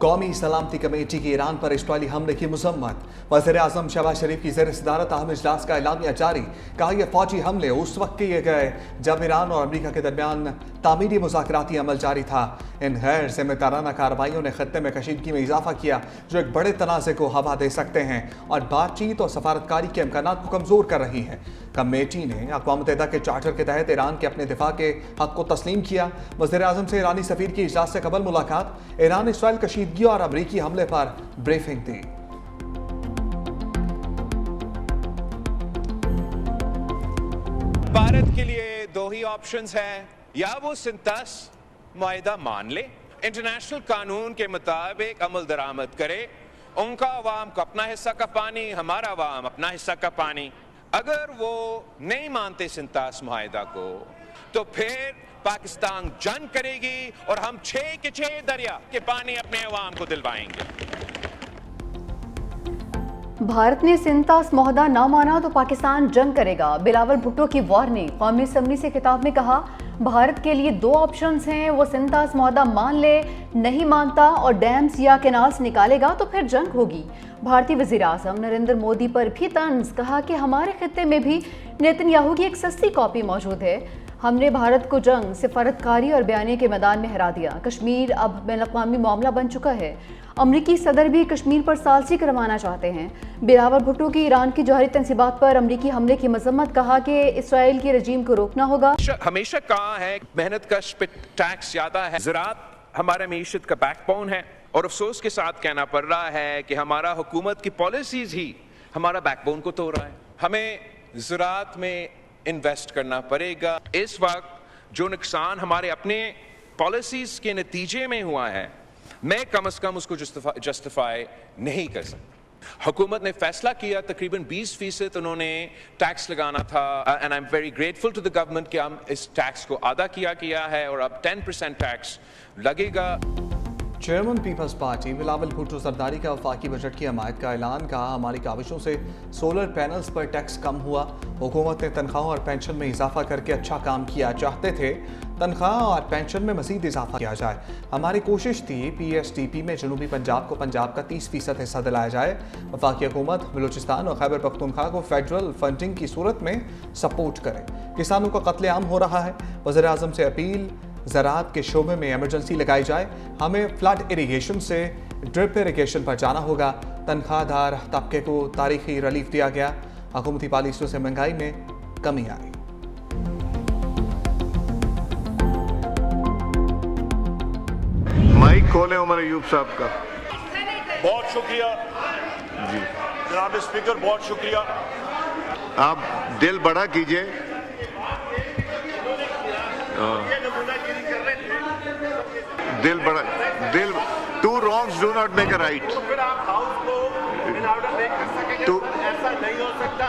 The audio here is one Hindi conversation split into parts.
कौमी सलामती कमेटी की ईरान पर इसराइली हमले की मजम्मत। वज़ीर आज़म शहबाज शरीफ की ज़ेर सदारत अहम इजलास का एलामिया जारी। कहा यह फौजी हमले उस वक्त किए गए जब ईरान और अमरीका के दरमियान तामीरी मुज़ाकराती अमल जारी था। इन गैर जिम्मेदाराना कार्रवाइयों ने खत्ते में कशीदगी में इजाफा किया जो एक बड़े तनाज़े को हवा दे सकते हैं और बातचीत और सफारतकारी के इम्कानात को कमज़ोर कर रही है। कमेटी ने अक़वाम मुत्तहिदा के चार्टर के तहत ईरान के अपने दिफा के हक को तस्लीम किया। वज़ीर आज़म से ईरानी सफ़ीर की इजलास से कबल मुलाकात। ईरान इसराइल कशीदगी और अमरीकी हमले पर ब्रीफिंग दी। भारत के लिए दो ही ऑप्शंस हैं, या वो सिंतास मुआहिदा मान ले, इंटरनेशनल कानून के मुताबिक अमल दरामद करे, उनका अवाम को अपना हिस्सा का पानी, हमारा अवाम अपना हिस्सा का पानी। अगर वो नहीं मानते सिंतास मुआहिदा को तो फिर पाकिस्तान जंग करेगी और हम 6 के 6 दरिया के पानी अपने अवाम को दिलवाएंगे। भारत ने सिंतास मुआहदा ना माना तो पाकिस्तान जंग करेगा। बिलावल भुट्टो की वार्निंग। कौमी असम्बली से खिताब में कहा भारत के लिए दो ऑप्शंस हैं, वो सिंतास मुआहदा मान ले, नहीं मानता और डैम्स या कैनाल्स निकालेगा तो फिर जंग होगी। भारतीय वज़ीर आज़म नरेंद्र मोदी पर भी तंज। कहा कि हमारे खित्ते में भी नेतन्याहू की एक सस्ती कॉपी मौजूद है। हमने भारत को जंग, सिफारतकारी और बयानी के मैदान में हरा दिया। कश्मीर अब बैनुल-अक़वामी मामला बन चुका है। अमरीकी सदर भी कश्मीर पर सालसी करवाना चाहते हैं। बिलावल भुट्टो की ईरान की जौहरी तंसीबात पर अमरीकी हमले की मजम्मत। कहा कि इसराइल के रजीम को रोकना होगा। हमेशा कहा है मेहनत कश पे टैक्स ज्यादा है। ज़राअत हमारे मीशत का बैकबोन है और अफसोस के साथ कहना पड़ रहा है कि हमारा हुकूमत की पॉलिसीज ही हमारा बैकबोन को तोड़ रहा है। हमें ज़राअत में इन्वेस्ट करना पड़ेगा। इस वक्त जो नुकसान हमारे अपने पॉलिसीज के नतीजे में हुआ है, मैं कम से कम उसको जस्टिफाई नहीं कर सकता। हुकूमत ने फैसला किया तकरीबन 20% उन्होंने टैक्स लगाना था and I am very grateful to the government कि हम इस टैक्स को आधा किया है और अब 10% टैक्स लगेगा। चेयरमैन पीपल्स पार्टी बिलावल भुट्टो सरदारी का वफाकी बजट की हमायत का ऐलान। कहा हमारी काविशों से सोलर पैनल्स पर टैक्स कम हुआ। हुकूमत ने तनख्वाहों और पेंशन में इजाफा करके अच्छा काम किया। चाहते थे तनख्वाह और पेंशन में मजीद इजाफा किया जाए। हमारी कोशिश थी PSDP में जनूबी पंजाब को पंजाब का 30% हिस्सा दिलाया जाए। वफाकी हुकूमत बलूचिस्तान और खैबर पख्तूनख्वा को फेडरल फंडिंग की सूरत में सपोर्ट करे। किसानों का कत्लेआम हो रहा है। वज़ीर आज़म से अपील ज़राअत के शोबे में एमरजेंसी लगाई जाए। हमें फ्लड इरीगेशन से ड्रिप इरीगेशन पर जाना होगा। तनख्वाहदार तबके को तारीखी रिलीफ दिया गया। हुकूमती पॉलिसियों से महंगाई में कमी आई। माइक खोले उमर अयूब साहब का। बहुत शुक्रिया जी जनाब स्पीकर, बहुत शुक्रिया। आप दिल बड़ा कीजिए। दिल बड़ा, दिल two wrongs do not make a right. फिर आप हाउस को इन ऑर्डर नहीं कर सकेंगे, तो ऐसा नहीं हो सकता।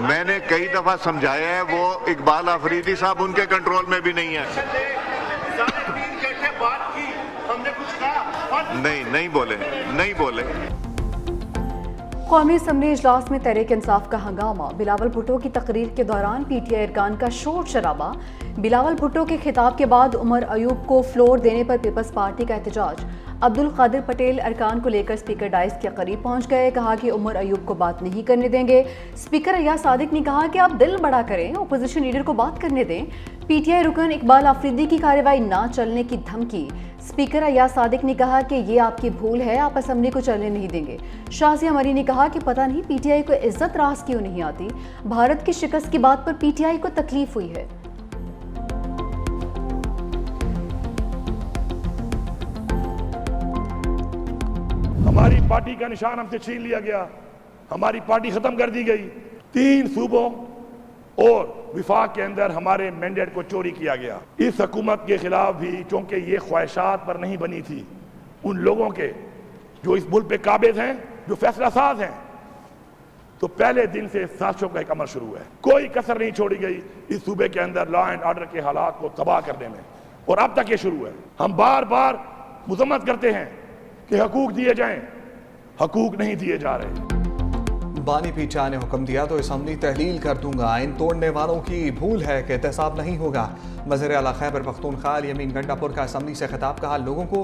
मैंने कई दफा समझाया है, वो इकबाल आफरीदी साहब उनके कंट्रोल में भी नहीं है। 3.5 घंटे बात की, हमने कुछ कहा नहीं बोले। कौमी असम्बली इजलास में तहरीक इंसाफ का हंगामा। बिलावल भुट्टो की तकरीर के दौरान PTI अरकान का शोर शराबा। बिलावल भुट्टो के खिताब के बाद उमर अयूब को फ्लोर देने पर पीपल्स पार्टी का एहतजाज। अब्दुल कादिर पटेल अरकान को लेकर स्पीकर डाइस के करीब पहुंच गए। कहा कि उमर अयूब को बात नहीं करने देंगे। स्पीकर अय्याज सादिक ने कहा कि आप दिल बड़ा करें, अपोजिशन लीडर को बात करने दें। PTI रुकन इकबाल आफरीदी की कार्रवाई ना चलने की धमकी। स्पीकर अय्याज सादिक ने कहा कि ये आपकी भूल है, आप असम्बली को चलने नहीं देंगे। शाजिया मरी ने कहा कि पता नहीं PTI को इज्जत रास क्यों नहीं आती। भारत की शिकस्त की बात पर PTI को तकलीफ हुई है। हमारी पार्टी का निशान हमसे छीन लिया गया, हमारी पार्टी खत्म कर दी गई। 3 सूबों और विफाक के अंदर हमारे मैंडेट को चोरी किया गया। इस हुकूमत के खिलाफ भी, चूंकि ये ख्वाहिशात पर नहीं बनी थी, उन लोगों के जो इस मुल्क पे काबिज हैं, जो फैसला साज हैं, तो पहले दिन से साजिशों का एक अमल शुरू है। कोई कसर नहीं छोड़ी गई इस सूबे के अंदर लॉ एंड ऑर्डर के हालात को तबाह करने में, और अब तक ये शुरू है। हम बार बार मुजम्मत करते हैं कि हकूक दिए जाएं, हकूक नहीं दिए जा रहे। बानी पीछा ने हुक्म दिया तो असम्बली तहलील कर दूंगा। इन तोड़ने वालों की भूल है कि एहतसाब नहीं होगा। वज़ीर आला खैबर पख्तूनख्वा यमीन गंडापुर का असम्बली से खिताब। कहा लोगों को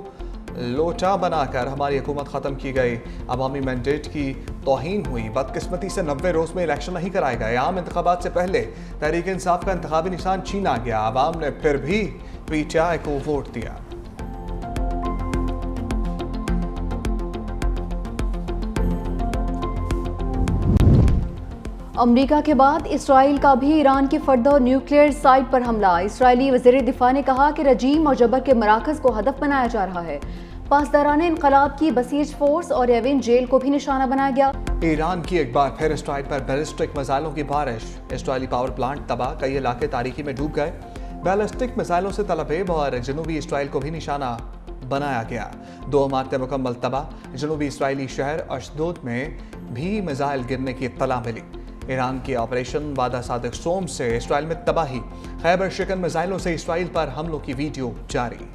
लोचा बनाकर हमारी हुकूमत ख़त्म की गई, अवामी मैंडेट की तौहीन हुई, बदकिस्मती से 90 रोज़ में इलेक्शन नहीं कराए गए, आम इंतखाबात से पहले तहरीक इंसाफ का इंतखाबी निशान छीना गया, आवाम ने फिर भी पीटीआई को वोट दिया। अमेरिका के बाद इसराइल का भी ईरान की फर्दर न्यूक्लियर साइट पर हमला। इसराइली वज़ीर दिफा ने कहा कि रजीम और जबर के मराकज़ को हदफ बनाया जा रहा है। पासदारान इंकलाब की बसीज फोर्स और एविन जेल को भी निशाना बनाया गया। ईरान की एक बार फिर इसराइल पर बैलिस्टिक मिसाइलों की बारिश, इसराइली पावर प्लांट तबाह, कई इलाके तारीकी में डूब गए। बैलिस्टिक मिसाइलों से तल अबीब और जनूबी इसराइल को भी निशाना बनाया गया। 2 इमारतें मुकम्मल तबाह। जनूबी इसराइली शहर अशदोद में भी मिसाइल गिरने की इत्तला मिली। ईरान की ऑपरेशन वादा सादिक सोम से इसराइल में तबाही, खैबर शिकन मिसाइलों से इसराइल पर हमलों की वीडियो जारी।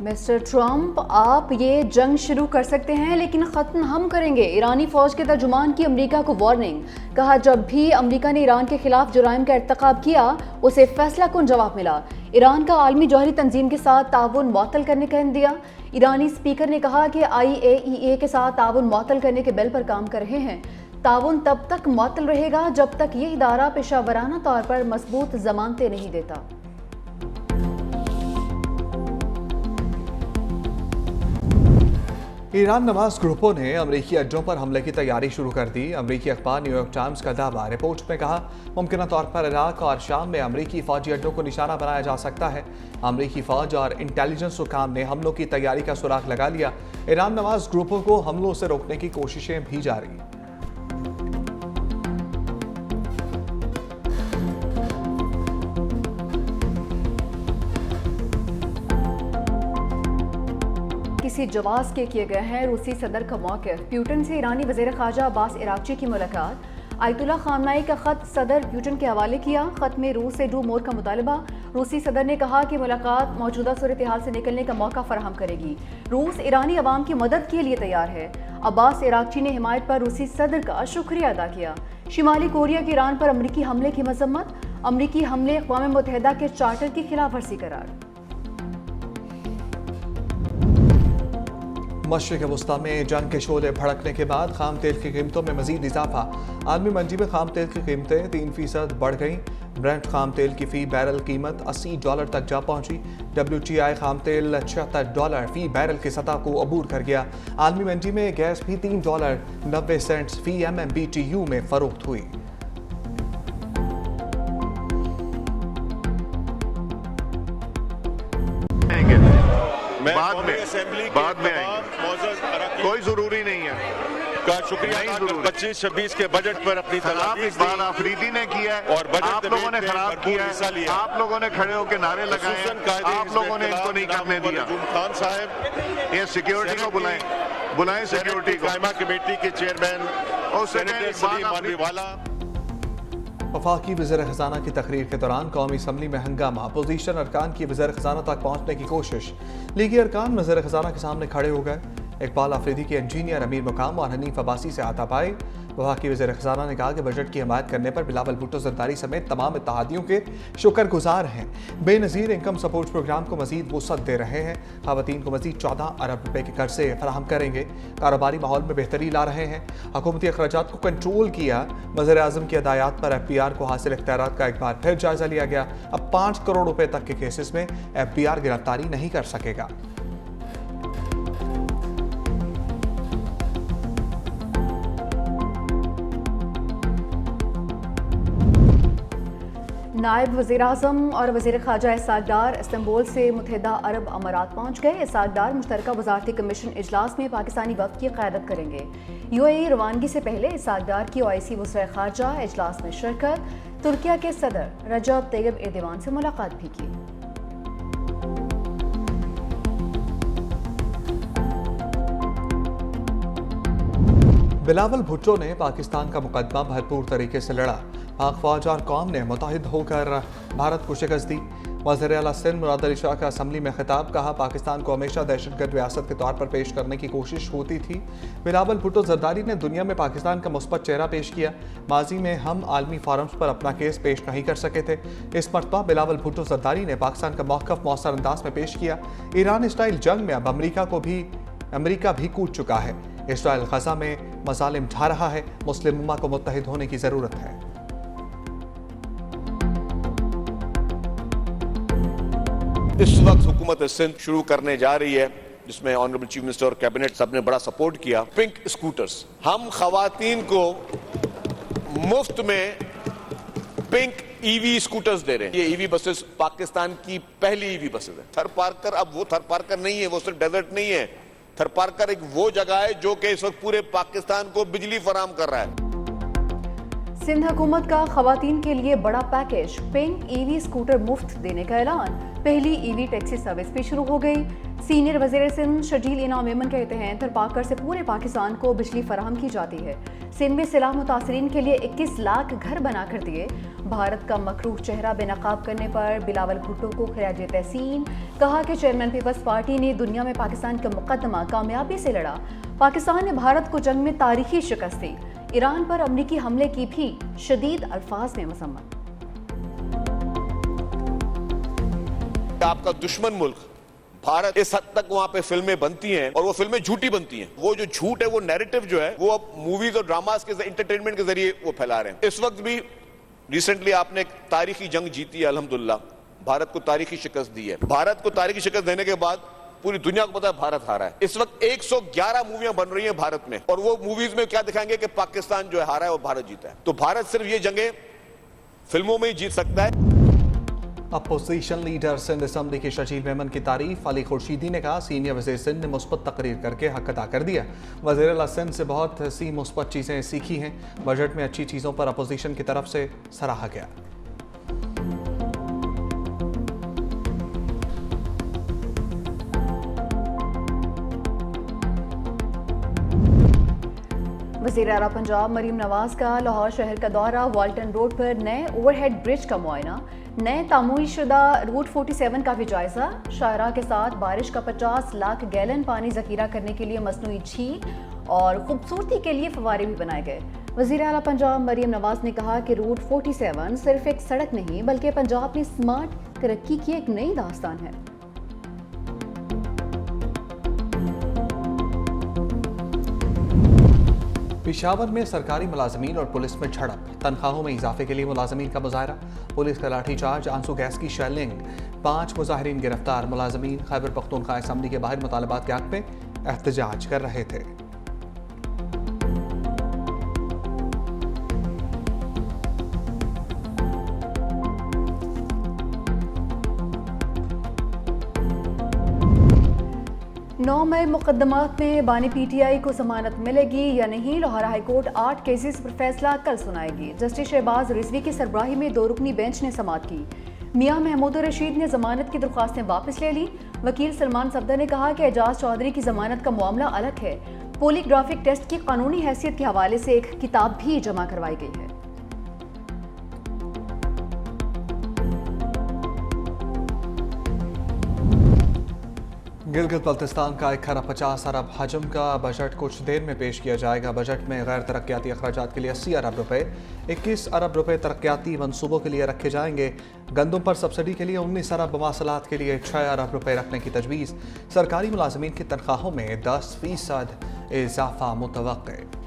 मिस्टर ट्रंप, आप ये जंग शुरू कर सकते हैं लेकिन ख़त्म हम करेंगे। ईरानी फौज के तर्जुमान की अमेरिका को वार्निंग। कहा, जब भी अमेरिका ने ईरान के खिलाफ जुराइम का इर्तिकाब किया उसे फैसला कुन जवाब मिला। ईरान का आलमी जौहरी तंजीम के साथ ताउन मुअत्तल करने का इंदिया। ईरानी स्पीकर ने कहा कि IAEA के साथ ताउन मुअत्तल करने के बिल पर काम कर रहे हैं। ताउन तब तक मुअत्तल रहेगा जब तक ये इदारा पेशावराना तौर पर मजबूत जमानतें नहीं देता। ईरान नवाज ग्रुपों ने अमरीकी अड्डों पर हमले की तैयारी शुरू कर दी। अमरीकी अखबार न्यूयॉर्क टाइम्स का दावा। रिपोर्ट में कहा, मुमकिन तौर पर इराक और शाम में अमरीकी फौजी अड्डों को निशाना बनाया जा सकता है। अमरीकी फौज और इंटेलिजेंस हुकाम ने हमलों की तैयारी का सुराग लगा लिया। ईरान नवाज ग्रुपों को हमलों से रोकने की कोशिशें भी जारी। किसी जवाब के किए गए हैं रूसी सदर का मौक़िफ़। प्यूटन से ईरानी वज़ीर ख़ारजा अब्बास इराक़ची की मुलाकात। आयतुल्लाह ख़ामनाई का ख़त सदर प्यूटन के हवाले किया। ख़त में रूस से डू मोर का मुतालबा। रूसी सदर ने कहा कि मुलाकात मौजूदा सूरत हाल से निकलने का मौका फराहम करेगी। रूस ईरानी अवाम की मदद के लिए तैयार है। अब्बास इराक़ची ने हिमायत पर रूसी सदर का शुक्रिया अदा किया। शिमाली कोरिया के ईरान पर अमरीकी हमले की मजम्मत। अमरीकी हमले अक़वाम मुत्तहिदा के चार्टर की खिलाफ वर्जी करार। मशरिक़ वस्ता में जंग के शोले भड़कने के बाद खाम तेल की कीमतों में मजीद इजाफा। आलमी मंडी में खाम तेल की कीमतें 3% बढ़ गईं। ब्रेंट खाम तेल की फ़ी बैरल कीमत $80 तक जा पहुंची। WTI खाम तेल $76 फ़ी बैरल की सतह को अबूर कर गया। आलमी मंडी में गैस भी $3.90 फ़ी MMBTU में फरोख्त हुई। बाद में आएंगे, कोई जरूरी नहीं है। का शुक्रिया अदा कर 25-26 के बजट पर अपनी खराब इकबाल आफरीदी ने किया है और बजट आप लोगों ने खराब किया है। आप लोगों ने खड़े होकर नारे लगाए हैं, आप लोगों ने इनको नहीं करने दिया। खान साहब, ये सिक्योरिटी को बुलाएं सिक्योरिटी को। कायमा कमेटी के चेयरमैन और सेनेटर सलीम मानवीवाला। वफाकी वज़ीर ख़ज़ाना की तकरीर के दौरान कौमी असम्बली में हंगामा। अपोजिशन अरकान की वज़ीर ख़ज़ाना तक पहुँचने की कोशिश। लीगी अरकान वज़ीर ख़ज़ाना के सामने खड़े हो गए। इकबाल आफरीदी के इंजीनियर अमीर मुकाम और हनीफ अब्बासी से हाथापाई। वफाकी वज़ीर ख़ज़ाना ने कहा कि बजट की हिमायत करने पर बिलावल भुट्टो ज़रदारी समेत तमाम इत्तेहादियों के शुक्रगुजार हैं। बेनज़ीर इनकम सपोर्ट प्रोग्राम को मज़ीद वसअत दे रहे हैं। ख़वातीन को मज़ीद 14 अरब रुपए के कर्जे फराहम करेंगे। कारोबारी माहौल में बेहतरी ला रहे हैं। हुकूमती अखराजात को कंट्रोल किया। वज़ीर आज़म की हदायत पर FBR को हासिल इख्तियारात का एक बार फिर जायजा लिया गया। अब 5 करोड़ रुपए तक के केसेस में FBR गिरफ्तारी नहीं कर सकेगा। नायब वज़ीर आज़म और वज़ीर ख़ारजा इसाक डार इस्तांबुल से मुत्तहिदा अरब अमारात पहुँच गए। इसाक डार मुश्तरका वज़ारती कमीशन इजलास में पाकिस्तानी वफ़द की क़यादत करेंगे। UAE रवानगी से पहले इसाक डार की OIC वज़ीर ख़ारजा इजलास में शिरकत। तुर्किया के सदर रजब तैयब एर्दोगान से मुलाकात भी की। बिलावल भुट्टो ने पाकिस्तान का मुकदमा भरपूर तरीके से लड़ा। पाक फौज और कौम ने मुत्तहिद होकर भारत को शिकस्त दी। वज़ीर आला सिंध मुराद अली शाह का असम्बली में खिताब, कहा पाकिस्तान को हमेशा दहशतगर्द रियासत के तौर पर पेश करने की कोशिश होती थी। बिलावल भुट्टो जरदारी ने दुनिया में पाकिस्तान का मुस्बत चेहरा पेश किया। माजी में हम आलमी फोरम्स पर अपना केस पेश नहीं कर सके थे। इस मरतबा बिलावल भुट्टो जरदारी ने पाकिस्तान का मौक़िफ़ मौसर अंदाज में पेश किया। ईरान इसराइल जंग में अब अमरीका भी कूद चुका है। इसराइल गजा में मज़ालिम ढा रहा है। मुस्लिम उम्मा को मुत्तहिद होने की ज़रूरत है। इस वक्त हुकूमत सिंध शुरू करने जा रही है, जिसमें ऑनरेबल चीफ मिनिस्टर और कैबिनेट सब ने बड़ा सपोर्ट किया, पिंक स्कूटर्स। हम खवातीन को मुफ्त में पिंक ईवी स्कूटर्स दे रहे हैं। ये ईवी बसेस पाकिस्तान की पहली ईवी बसेस है। थर पार्कर अब वो थर पार्कर नहीं है, वो सिर्फ डेजर्ट नहीं है। थर पार्कर एक वो जगह है जो कि इस वक्त पूरे पाकिस्तान को बिजली फराहम कर रहा है। सिंध हुकूमत का खवातीन के लिए बड़ा पैकेज, पिंक ईवी स्कूटर मुफ्त देने का ऐलान। पहली ईवी टैक्सी सर्विस भी शुरू हो गई। सीनियर वज़ीर सिंध शजील इनाम मेमन कहते हैं थरपाकर से पूरे पाकिस्तान को बिजली फराहम की जाती है। सिंध में सैलाब मुतासरीन के लिए 21 लाख घर बना कर दिए। भारत का मकरूह चेहरा बेनकाब करने पर बिलावल भुट्टो को खिराज तहसीन, कहा कि चेयरमैन पीपल्स पार्टी ने दुनिया में पाकिस्तान का मुकदमा कामयाबी से लड़ा। पाकिस्तान ने भारत को जंग में तारीखी शिकस्त दी। ईरान पर अमरीकी हमले की भी शदीद अल्फाज में मसम्मत। आपका दुश्मन मुल्क भारत, इस हद तक वहां पे फिल्में बनती हैं और वो फिल्में झूठी बनती हैं। वो जो झूठ है, वो नैरेटिव जो है, वो अब मूवीज और ड्रामास के एंटरटेनमेंट के जरिए वो फैला रहे हैं। इस वक्त भी रिसेंटली आपने एक तारीखी जंग जीती है, अल्हम्दुलिल्लाह भारत को तारीखी शिकस्त दी है। भारत को तारीखी शिकस्त देने के बाद पूरी दुनिया को पता है भारत हारा है। इस वक्त 111 मूवियां बन रही हैं भारत में, और वो मूवीज में क्या दिखाएंगे कि पाकिस्तान जो है हारा है और भारत जीता है। तो भारत सिर्फ ये जंगें फिल्मों में ही जीत सकता है। अपोजिशन लीडर सिंध असम्बली के शजील मेमन की तारीफ, अली खुर्शीदी ने कहा सीनियर वज़ीर सिंध ने मुस्बत तकरीर करके हक अदा कर दिया। वज़ीर आला सिंध से बहुत सी मुस्बत चीज़ें सीखी हैं। बजट में अच्छी चीज़ों पर अपोजिशन की तरफ से सराहा गया। वज़ीर आला पंजाब मरीम नवाज का लाहौर शहर का दौरा, वाल्टन रोड पर नए ओवरहेड ब्रिज का मुआयना, नए तामीर शुदा रूट 47 का भी जायजा। शाहरा के साथ बारिश का 50 लाख गैलन पानी जखीरा करने के लिए मसनूई झील और खूबसूरती के लिए फवारे भी बनाए गए। वज़ीर आला पंजाब मरीम नवाज ने कहा कि रूट 47 सिर्फ एक सड़क नहीं बल्कि पंजाब में स्मार्ट तरक्की की एक नई दास्तान है। पेशावर में सरकारी मुलाजमीन और पुलिस में झड़प, तनख्वाहों में इजाफे के लिए मुलाजमीन का मुजाहरा, पुलिस का लाठीचार्ज, आंसू गैस की शेलिंग, 5 मुजाहिरीन गिरफ्तार। मुलाजमीन खैबर पख्तूनख्वा असम्बली के बाहर मुतालबात के हक में एहतजाज कर रहे थे। नौ मई मुकदमात में बानी PTI को जमानत मिलेगी या नहीं, लाहौर हाईकोर्ट 8 केसेस पर फैसला कल सुनाएगी। जस्टिस शहबाज रिजवी की सरबराही में 2 रुकनी बेंच ने समाअत की। मियां महमूद रशीद ने जमानत की दरख्वास्तें वापस ले ली। वकील सलमान सफदर ने कहा कि एजाज चौधरी की जमानत का मामला अलग है। पॉलीग्राफिक टेस्ट की कानूनी हैसियत के हवाले से एक किताब भी जमा करवाई गई है। गिलगित बल्तिस्तान का 1 खरब 50 अरब हजम का बजट कुछ देर में पेश किया जाएगा। बजट में गैर तरक्याती अखराजात के लिए 80 अरब रुपए, 21 अरब रुपए तरक्याती मंसूबों के लिए रखे जाएंगे। गंदम पर सब्सिडी के लिए 19 अरब, मवासलात के लिए 6 अरब रुपए रखने की तजवीज़। सरकारी मुलाजमीन की तनख्वाहों में 10% इजाफा मुतवक्के।